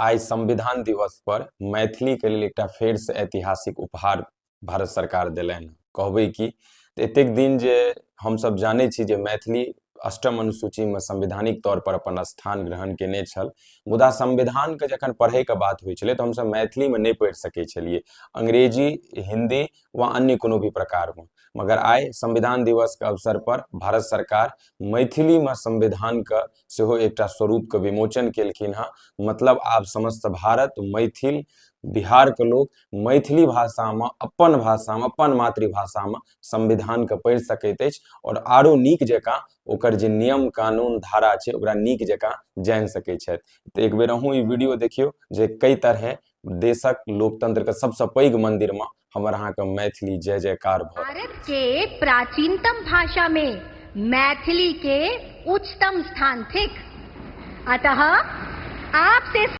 आइ संविधान दिवस पर मैथिली के लेल एकटा फेर से ऐतिहासिक उपहार भारत सरकार देलनि। कहबै कि एतेक दिन जे हम सब जानै छी जे मैथिली अष्टम अनुसूची में संवैधानिक तौर पर अपन स्थान ग्रहण केने छल, मुदा संविधान के जखन पढ़ै के बात होइ छलै तऽ हम सब मैथिली में नहीं पढ़ि सकै छलियै, अंग्रेजी, हिंदी वा अन्य कोनो भी प्रकार में। मगर आइ संविधान दिवस के अवसर पर भारत सरकार मैथिली में संविधान के सेहो एकटा स्वरूप के विमोचन केलखिन हँ। मतलब आब समस्त भारत मैथिल बिहार के लोग मैथिली भाषा में, अपन मातृभाषा में संविधान के पढ़ि सकैत अछि और आरो नीक जकाँ ओकर जे नियम कानून धारा छै ओकरा नीक जकाँ जानि सकै छथि। तऽ एक बेर अहूँ ई वीडियो देखियौ जे कई तरहे देशक लोकतंत्र के सबसे पैघ मंदिर में हमर अहाँ के मैथिली जय जयकार भ रहल। भारत के प्राचीनतम भाषा में मैथिली के उच्चतम स्थान थिक। अतः आपसे